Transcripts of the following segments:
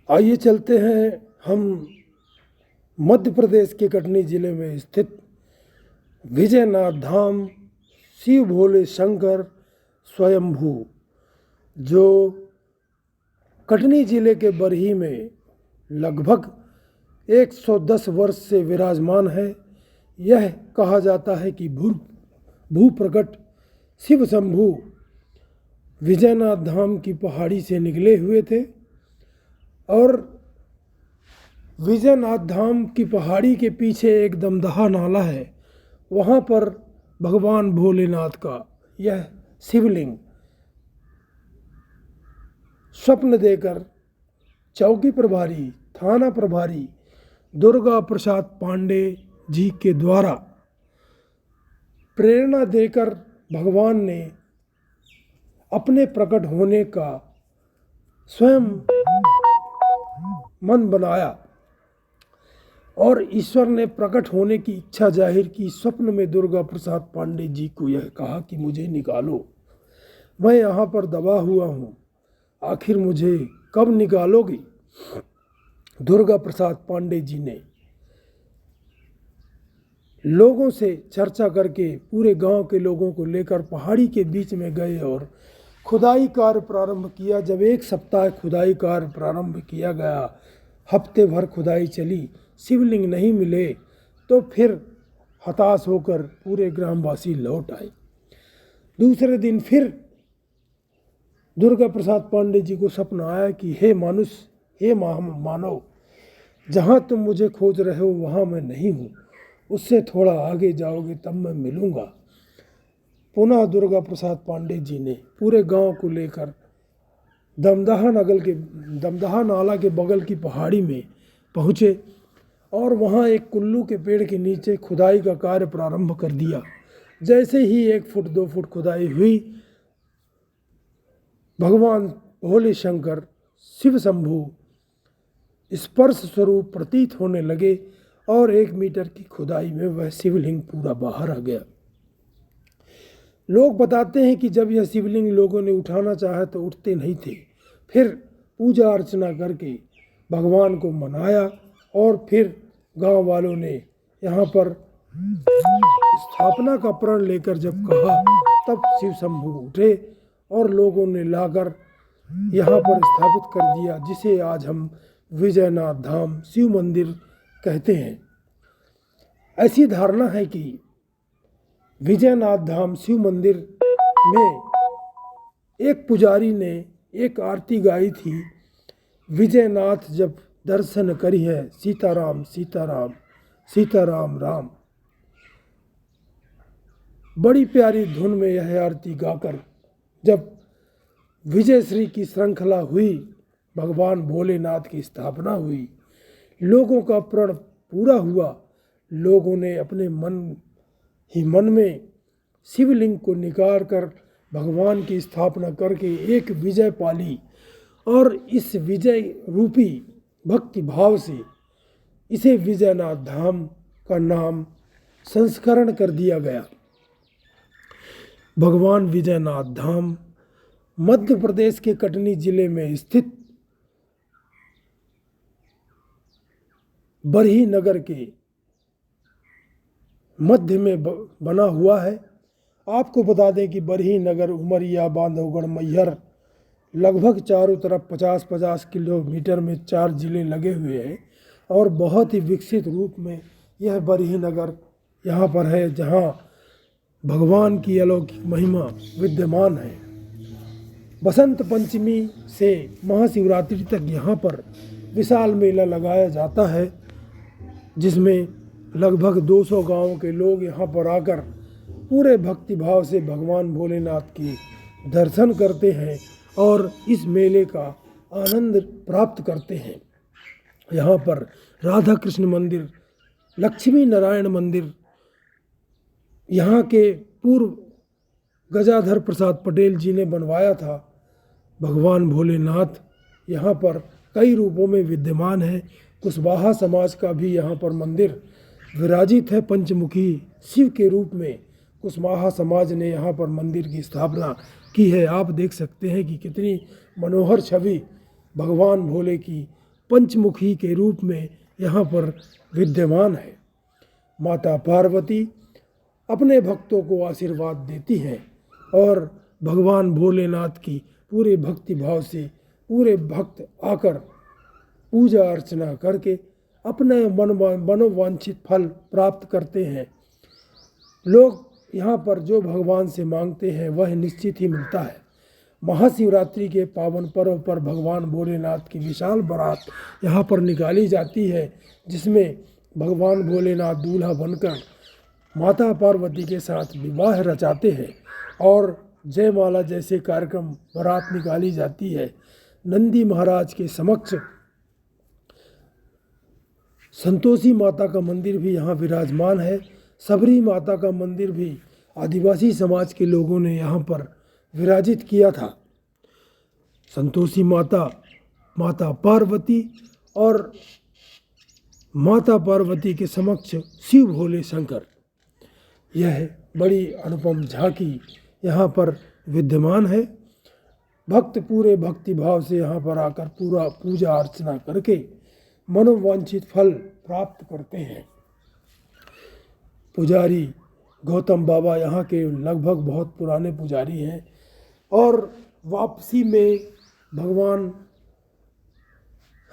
आइए चलते हैं हम मध्य प्रदेश के कटनी जिले में स्थित विजयनाथ धाम शिव भोले शंकर स्वयंभू, जो कटनी जिले के बरही में लगभग 110 वर्ष से विराजमान है। यह कहा जाता है कि भू प्रकट शिव शंभू विजयनाथ धाम की पहाड़ी से निकले हुए थे और विजयनाथ धाम की पहाड़ी के पीछे एक दमदहा नाला है। वहाँ पर भगवान भोलेनाथ का यह शिवलिंग स्वप्न देकर चौकी प्रभारी, थाना प्रभारी दुर्गा प्रसाद पांडे जी के द्वारा प्रेरणा देकर भगवान ने अपने प्रकट होने का स्वयं मन बनाया और ईश्वर ने प्रकट होने की इच्छा जाहिर की। स्वप्न में दुर्गा प्रसाद पांडे जी को यह कहा कि मुझे निकालो, मैं यहाँ पर दबा हुआ हूँ, आखिर मुझे कब निकालोगी। दुर्गा प्रसाद पांडे जी ने लोगों से चर्चा करके पूरे गांव के लोगों को लेकर पहाड़ी के बीच में गए और खुदाई कार्य प्रारंभ किया। जब 1 सप्ताह खुदाई कार्य प्रारंभ किया गया, हफ्ते भर खुदाई चली, शिवलिंग नहीं मिले, तो फिर हताश होकर पूरे ग्रामवासी लौट आए। दूसरे दिन फिर दुर्गा प्रसाद पांडे जी को सपना आया कि हे मानुष, हे मानव, जहाँ तुम मुझे खोज रहे हो वहाँ मैं नहीं हूँ, उससे थोड़ा आगे जाओगे तब मैं मिलूँगा। पुनः दुर्गा प्रसाद पांडे जी ने पूरे गांव को लेकर दमदहा नाला के बगल की पहाड़ी में पहुँचे और वहाँ एक कुल्लू के पेड़ के नीचे खुदाई का कार्य प्रारंभ कर दिया। जैसे ही 1 फुट 2 फुट खुदाई हुई, भगवान भोले शंकर शिव शंभू स्पर्श स्वरूप प्रतीत होने लगे और 1 मीटर की खुदाई में वह शिवलिंग पूरा बाहर आ गया। लोग बताते हैं कि जब यह शिवलिंग लोगों ने उठाना चाहा तो उठते नहीं थे। फिर पूजा अर्चना करके भगवान को मनाया और फिर गांव वालों ने यहाँ पर स्थापना का प्रण लेकर जब कहा, तब शिव शंभू उठे और लोगों ने लाकर यहाँ पर स्थापित कर दिया, जिसे आज हम विजयनाथ धाम शिव मंदिर कहते हैं। ऐसी धारणा है कि विजयनाथ धाम शिव मंदिर में एक पुजारी ने एक आरती गाई थी, विजयनाथ जब दर्शन करी है, सीताराम सीताराम सीताराम राम। बड़ी प्यारी धुन में यह आरती गाकर जब विजय श्री की श्रृंखला हुई, भगवान भोलेनाथ की स्थापना हुई, लोगों का प्रण पूरा हुआ। लोगों ने अपने मन में शिवलिंग को निकाल कर भगवान की स्थापना करके एक विजय पाली और इस विजय रूपी भक्ति भाव से इसे विजयनाथ धाम का नाम संस्करण कर दिया गया। भगवान विजयनाथ धाम मध्य प्रदेश के कटनी जिले में स्थित बरही नगर के मध्य में बना हुआ है। आपको बता दें कि बरही नगर, उमरिया, बांधवगढ़, मैहर लगभग चारों तरफ 50-50 किलोमीटर में 4 जिले लगे हुए हैं और बहुत ही विकसित रूप में यह बरही नगर यहाँ पर है, जहाँ भगवान की अलौकिक महिमा विद्यमान है। बसंत पंचमी से महाशिवरात्रि तक यहाँ पर विशाल मेला लगाया जाता है, जिसमें लगभग 200 गांव के लोग यहाँ पर आकर पूरे भक्ति भाव से भगवान भोलेनाथ की दर्शन करते हैं और इस मेले का आनंद प्राप्त करते हैं। यहाँ पर राधा कृष्ण मंदिर, लक्ष्मी नारायण मंदिर, यहाँ के पूर्व गजाधर प्रसाद पटेल जी ने बनवाया था। भगवान भोलेनाथ यहाँ पर कई रूपों में विद्यमान है। कुशवाहा समाज का भी यहाँ पर मंदिर विराजित है, पंचमुखी शिव के रूप में कुशवाहा समाज ने यहाँ पर मंदिर की स्थापना की है। आप देख सकते हैं कि कितनी मनोहर छवि भगवान भोले की पंचमुखी के रूप में यहाँ पर विद्यमान है। माता पार्वती अपने भक्तों को आशीर्वाद देती हैं और भगवान भोलेनाथ की पूरे भक्ति भाव से पूरे भक्त आकर पूजा अर्चना करके अपने मनोवांछित फल प्राप्त करते हैं। लोग यहाँ पर जो भगवान से मांगते हैं वह निश्चित ही मिलता है। महाशिवरात्रि के पावन पर्व पर भगवान भोलेनाथ की विशाल बारात यहाँ पर निकाली जाती है, जिसमें भगवान भोलेनाथ दूल्हा बनकर माता पार्वती के साथ विवाह रचाते हैं और जयमाला जैसे कार्यक्रम बारात निकाली जाती है। नंदी महाराज के समक्ष संतोषी माता का मंदिर भी यहाँ विराजमान है। सबरी माता का मंदिर भी आदिवासी समाज के लोगों ने यहाँ पर विराजित किया था। संतोषी माता, माता पार्वती और माता पार्वती के समक्ष शिव भोले शंकर, यह बड़ी अनुपम झांकी यहाँ पर विद्यमान है। भक्त पूरे भक्ति भाव से यहाँ पर आकर पूरा पूजा अर्चना करके मनोवांछित फल प्राप्त करते हैं। पुजारी गौतम बाबा यहाँ के लगभग बहुत पुराने पुजारी हैं और वापसी में भगवान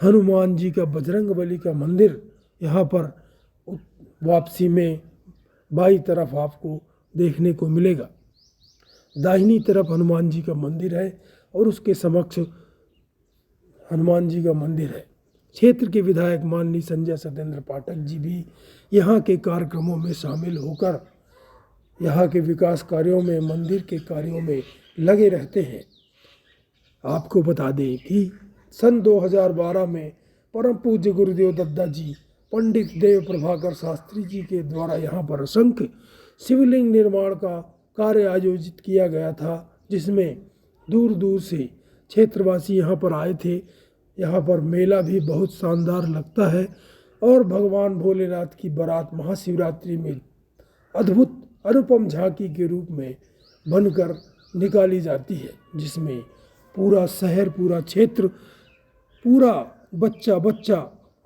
हनुमान जी का, बजरंगबली का मंदिर यहाँ पर वापसी में बाई तरफ आपको देखने को मिलेगा। दाहिनी तरफ हनुमान जी का मंदिर है और उसके समक्ष हनुमान जी का मंदिर है। क्षेत्र के विधायक माननीय संजय सत्येंद्र पाठक जी भी यहाँ के कार्यक्रमों में शामिल होकर यहाँ के विकास कार्यों में, मंदिर के कार्यों में लगे रहते हैं। आपको बता दें कि सन 2012 में परम पूज्य गुरुदेव दत्ता जी, पंडित देव प्रभाकर शास्त्री जी के द्वारा यहाँ पर असंख्य शिवलिंग निर्माण का कार्य आयोजित किया गया था, जिसमें दूर दूर से क्षेत्रवासी यहाँ पर आए थे। यहाँ पर मेला भी बहुत शानदार लगता है और भगवान भोलेनाथ की बारात महाशिवरात्रि में अद्भुत अनुपम झांकी के रूप में बनकर निकाली जाती है, जिसमें पूरा शहर, पूरा क्षेत्र, पूरा बच्चा बच्चा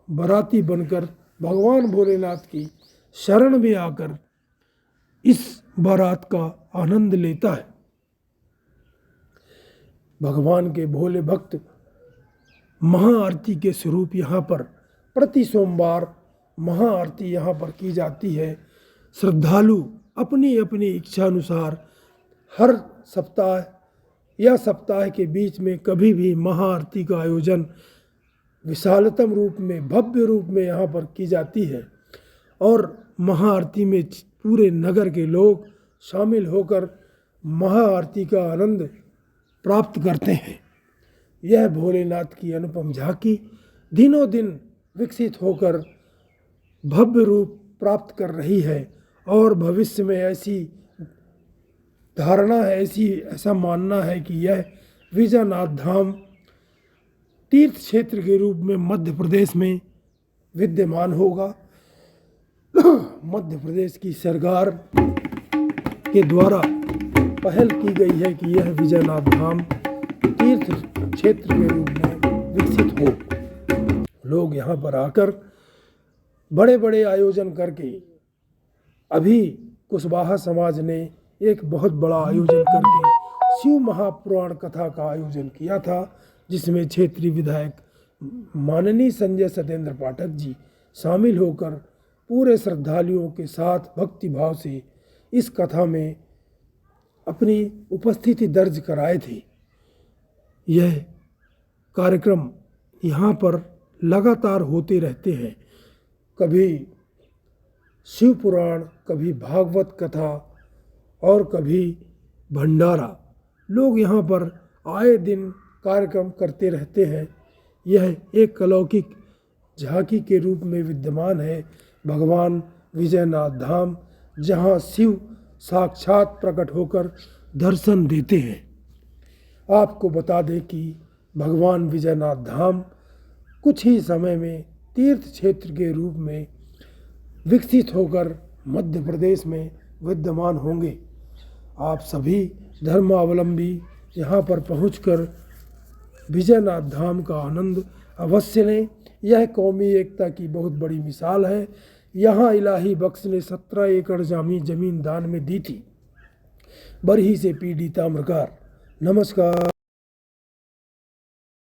बाराती बनकर भगवान भोलेनाथ की शरण में आकर इस बारात का आनंद लेता है। भगवान के भोले भक्त महाआरती के स्वरूप यहाँ पर प्रति सोमवार महाआरती यहाँ पर की जाती है। श्रद्धालु अपनी अपनी इच्छा अनुसार हर सप्ताह या सप्ताह के बीच में कभी भी महाआरती का आयोजन विशालतम रूप में, भव्य रूप में यहाँ पर की जाती है और महाआरती में पूरे नगर के लोग शामिल होकर महाआरती का आनंद प्राप्त करते हैं। यह भोलेनाथ की अनुपम झांकी दिनों दिन विकसित होकर भव्य रूप प्राप्त कर रही है और भविष्य में ऐसी धारणा है, ऐसा मानना है कि यह विजयनाथ धाम तीर्थ क्षेत्र के रूप में मध्य प्रदेश में विद्यमान होगा। मध्य प्रदेश की सरकार के द्वारा पहल की गई है कि यह विजयनाथ धाम तीर्थ क्षेत्र के रूप में विकसित हो। लोग यहाँ पर आकर बड़े बड़े आयोजन करके, अभी कुशवाहा समाज ने एक बहुत बड़ा आयोजन करके शिव महापुराण कथा का आयोजन किया था, जिसमें क्षेत्रीय विधायक माननीय संजय सत्येंद्र पाठक जी शामिल होकर पूरे श्रद्धालुओं के साथ भक्ति भाव से इस कथा में अपनी उपस्थिति दर्ज कराए थे। यह कार्यक्रम यहाँ पर लगातार होते रहते हैं, कभी शिव पुराण, कभी भागवत कथा और कभी भंडारा। लोग यहाँ पर आए दिन कार्यक्रम करते रहते हैं। यह एक अलौकिक झांकी के रूप में विद्यमान है भगवान विजयनाथ धाम, जहाँ शिव साक्षात प्रकट होकर दर्शन देते हैं। आपको बता दें कि भगवान विजयनाथ धाम कुछ ही समय में तीर्थ क्षेत्र के रूप में विकसित होकर मध्य प्रदेश में विद्यमान होंगे। आप सभी धर्मावलंबी यहाँ पर पहुंचकर विजयनाथ धाम का आनंद अवश्य लें। यह कौमी एकता की बहुत बड़ी मिसाल है। यहाँ इलाही बख्श ने 17 एकड़ जमीन दान में दी थी। बरही से पीडी ताम्रकार। नमस्कार।